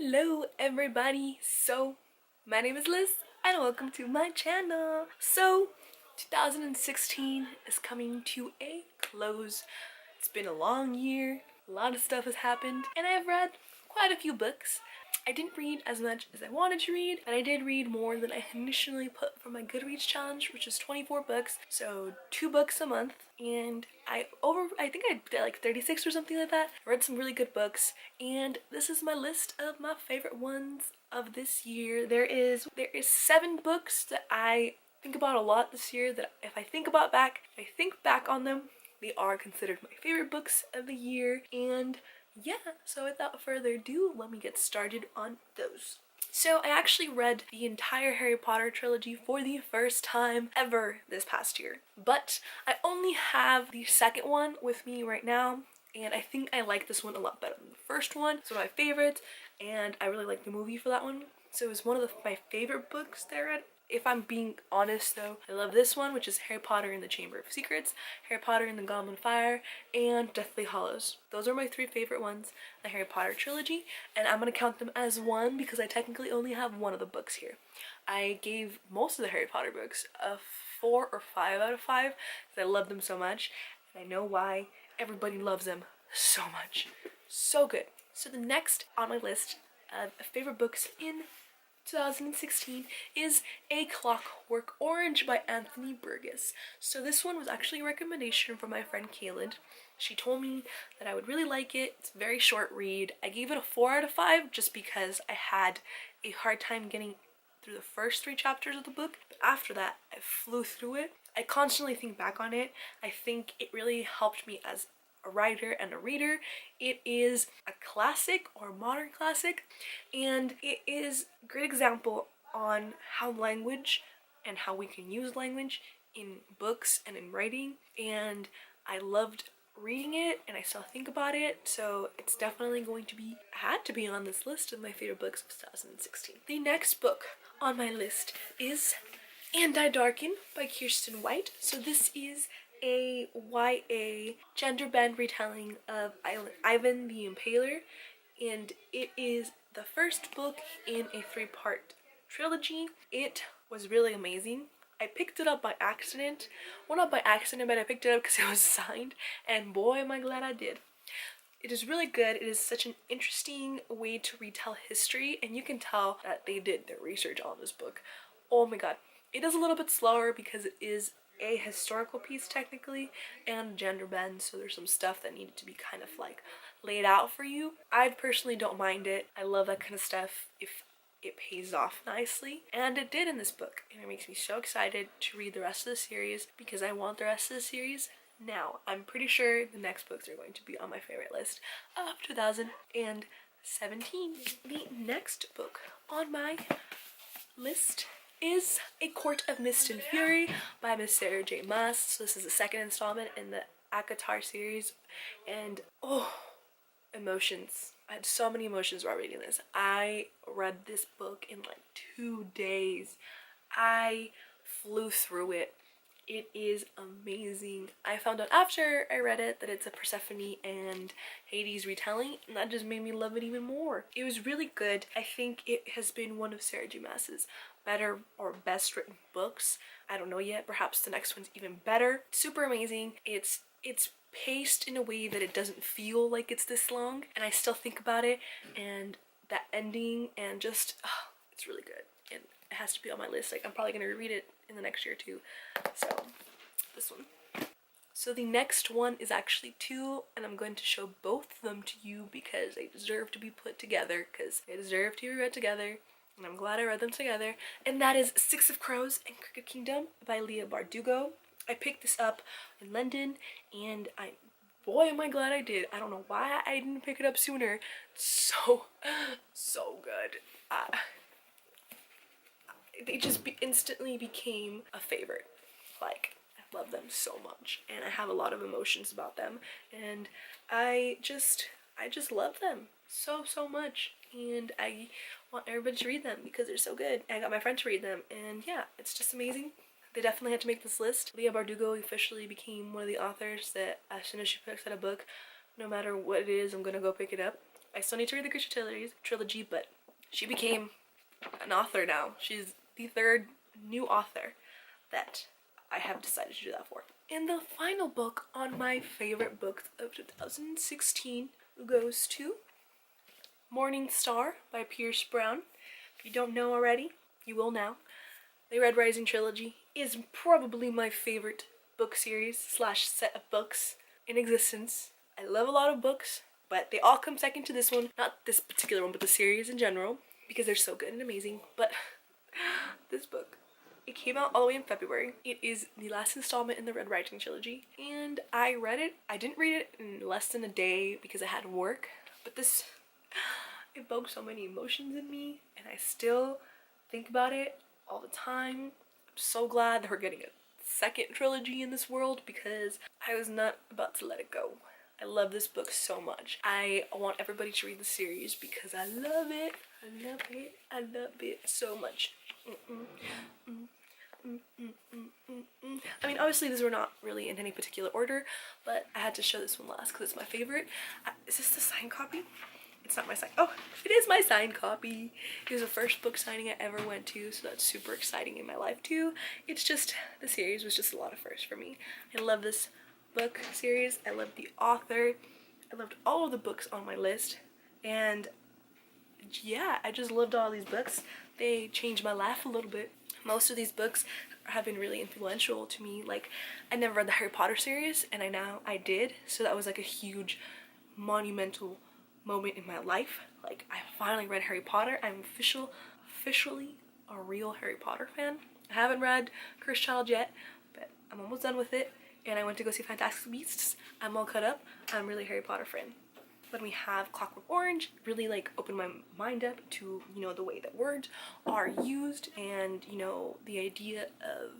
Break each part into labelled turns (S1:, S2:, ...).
S1: Hello everybody, so my name is Liz and welcome to my channel. So 2016 is coming to a close. It's been a long year, a lot of stuff has happened, and I've read quite a few books. I didn't read as much as I wanted to read, but I did read more than I initially put for my Goodreads challenge, which is 24 books, so 2 books a month. And I think I did like 36 or something like that. I read some really good books, and this is my list of my favorite ones of this year. There is 7 books that I think about a lot this year that if I think back on them, they are considered my favorite books of the year. And yeah, so without further ado, let me get started on those. So I actually read the entire Harry Potter trilogy for the first time ever this past year, but I only have the second one with me right now, and I think I like this one a lot better than the first one. It's one of my favorites, and I really like the movie for that one. So it was one of my favorite books that I read. If I'm being honest though, I love this one, which is Harry Potter and the Chamber of Secrets, Harry Potter and the Goblet of Fire, and Deathly Hallows. Those are my 3 favorite ones, the Harry Potter trilogy, and I'm gonna count them as one because I technically only have one of the books here. I gave most of the Harry Potter books a 4 or 5 out of 5 because I love them so much, and I know why everybody loves them so much. So good. So the next on my list of favorite books in 2016 is A Clockwork Orange by Anthony Burgess. So this one was actually a recommendation from my friend Kaylin. She told me that I would really like it. It's a very short read. I gave it a 4 out of 5 just because I had a hard time getting through the first 3 chapters of the book. But after that, I flew through it. I constantly think back on it. I think it really helped me as a writer and a reader. It is a classic or modern classic, and it is a great example on how language and how we can use language in books and in writing, and I loved reading it and I still think about it, so it's definitely going to be had to be on this list of my favorite books of 2016. The next book on my list is I Darken by Kirsten White. So this is a YA gender bend retelling of Ivan the Impaler, and it is the first book in a 3-part trilogy. It was really amazing. I picked it up by accident. Well, not by accident, but I picked it up because it was signed, and boy am I glad I did. It is really good. It is such an interesting way to retell history, and you can tell that they did their research on this book. Oh my god. It is a little bit slower because it is a historical piece technically and gender bend, so there's some stuff that needed to be kind of like laid out for you. I personally don't mind it. I love that kind of stuff if it pays off nicely, and it did in this book, and it makes me so excited to read the rest of the series because I want the rest of the series now. I'm pretty sure the next books are going to be on my favorite list of 2017. The next book on my list is A Court of Mist and Fury by Miss Sarah J. Maas. So this is the second installment in the ACOTAR series, and oh, emotions. I had so many emotions while reading this. I read this book in like 2 days. I flew through it. It is amazing. I found out after I read it that it's a Persephone and Hades retelling, and that just made me love it even more. It was really good. I think it has been one of Sarah J. Maas's better or best written books. I don't know yet. Perhaps the next one's even better. Super amazing. It's paced in a way that it doesn't feel like it's this long, and I still think about it and that ending, and just it's really good, and it has to be on my list. Like, I'm probably gonna reread it in the next year too. So this one. So the next one is actually 2, and I'm going to show both of them to you because they deserve to be put together, because they deserve to be read together, and I'm glad I read them together. And that is 6 of Crows and Cricket Kingdom by Leah Bardugo. I picked this up in London, and boy am I glad I did. I don't know why I didn't pick it up sooner. So good. They just instantly became a favorite. Like, I love them so much, and I have a lot of emotions about them, and I just love them so much, and I want everybody to read them because they're so good. I got my friend to read them, and yeah, it's just amazing. They definitely had to make this list. Leah Bardugo officially became one of the authors that as soon as she picks out a book, no matter what it is, I'm gonna go pick it up. I still need to read the Christian trilogy, but she became an author now. She's the third new author that I have decided to do that for. And the final book on my favorite books of 2016 goes to Morning Star by Pierce Brown. If you don't know already, you will now. The Red Rising trilogy is probably my favorite book series slash set of books in existence. I love a lot of books, but they all come second to this one. Not this particular one, but the series in general, because they're so good and amazing. But this book, it came out all the way in February. It is the last installment in the Red Rising trilogy, and I read it. I didn't read it in less than a day because I had work, but this evoked so many emotions in me, and I still think about it all the time. I'm so glad that we're getting a second trilogy in this world because I was not about to let it go. I love this book so much. I want everybody to read the series because I love it. I love it. I love it so much. I mean, obviously these were not really in any particular order, but I had to show this one last because it's my favorite. Is this the signed copy? It's not my sign. Oh, it is my signed copy. It was the first book signing I ever went to, so that's super exciting in my life too. It's just, the series was just a lot of firsts for me. I love this book series. I love the author. I loved all of the books on my list. And yeah, I just loved all these books. They changed my life a little bit. Most of these books have been really influential to me. Like, I never read the Harry Potter series, and I did. So that was like a huge, monumental moment in my life. Like, I finally read Harry Potter. I'm officially a real Harry Potter fan. I haven't read Cursed Child yet, but I'm almost done with it. And I went to go see Fantastic Beasts. I'm all caught up. I'm really a Harry Potter fan. Then we have Clockwork Orange. Really like opened my mind up to, you know, the way that words are used and, you know, the idea of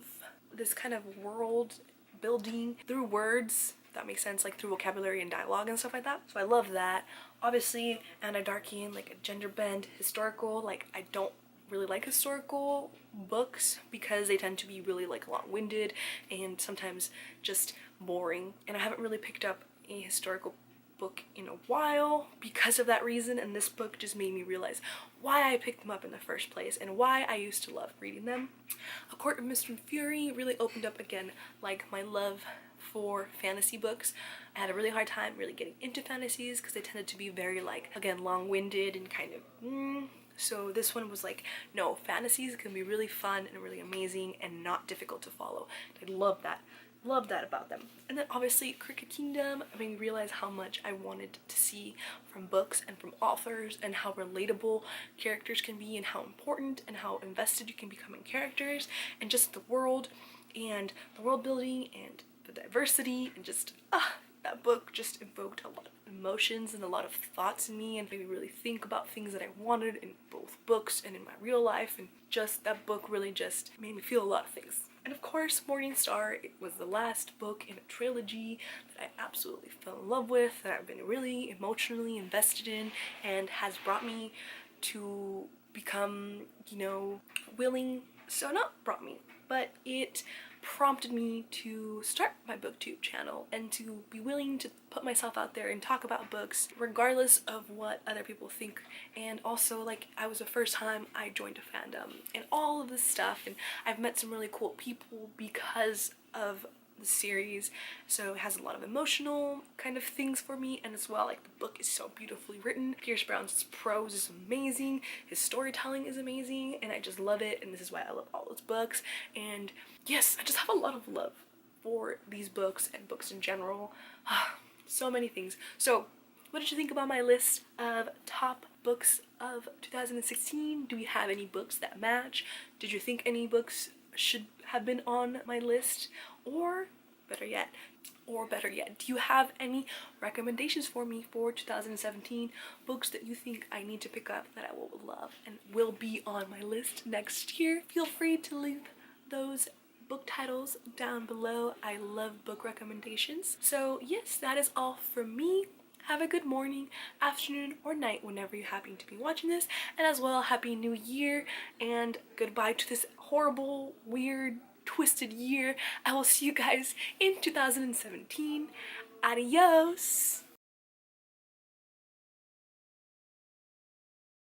S1: this kind of world building through words. That makes sense, like through vocabulary and dialogue and stuff like that. So I love that. Obviously, I Darken, like a gender bend historical. Like, I don't really like historical books because they tend to be really like long-winded and sometimes just boring. And I haven't really picked up a historical book in a while because of that reason, and this book just made me realize why I picked them up in the first place and why I used to love reading them. A Court of Mist and Fury really opened up again like my love for fantasy books. I had a really hard time really getting into fantasies because they tended to be very like, again, long-winded and kind of so this one was like, no, fantasies can be really fun and really amazing and not difficult to follow. I love that. Love that about them. And then obviously Cricket Kingdom made me realize how much I wanted to see from books and from authors and how relatable characters can be and how important and how invested you can become in characters and just the world and the world building and the diversity and just that book just evoked a lot of emotions and a lot of thoughts in me and made me really think about things that I wanted in both books and in my real life, and just that book really just made me feel a lot of things. And of course, Morning Star, it was the last book in a trilogy that I absolutely fell in love with, that I've been really emotionally invested in, and has brought me to become, you know, willing, so not brought me, but it prompted me to start my booktube channel and to be willing to put myself out there and talk about books regardless of what other people think. And also, like, I was the first time I joined a fandom and all of this stuff, and I've met some really cool people because of the series, so it has a lot of emotional kind of things for me, and as well, like, the book is so beautifully written. Pierce Brown's prose is amazing, his storytelling is amazing, and I just love it, and this is why I love all those books. And yes, I just have a lot of love for these books and books in general. So many things. So what did you think about my list of top books of 2016? Do we have any books that match? Did you think any books should have been on my list? Or better yet, do you have any recommendations for me for 2017? Books that you think I need to pick up that I will love and will be on my list next year? Feel free to leave those book titles down below. I love book recommendations. So yes, that is all from me. Have a good morning, afternoon, or night whenever you happen to be watching this, and as well, Happy New Year and goodbye to this horrible, weird, twisted year. I will see you guys in 2017. Adios!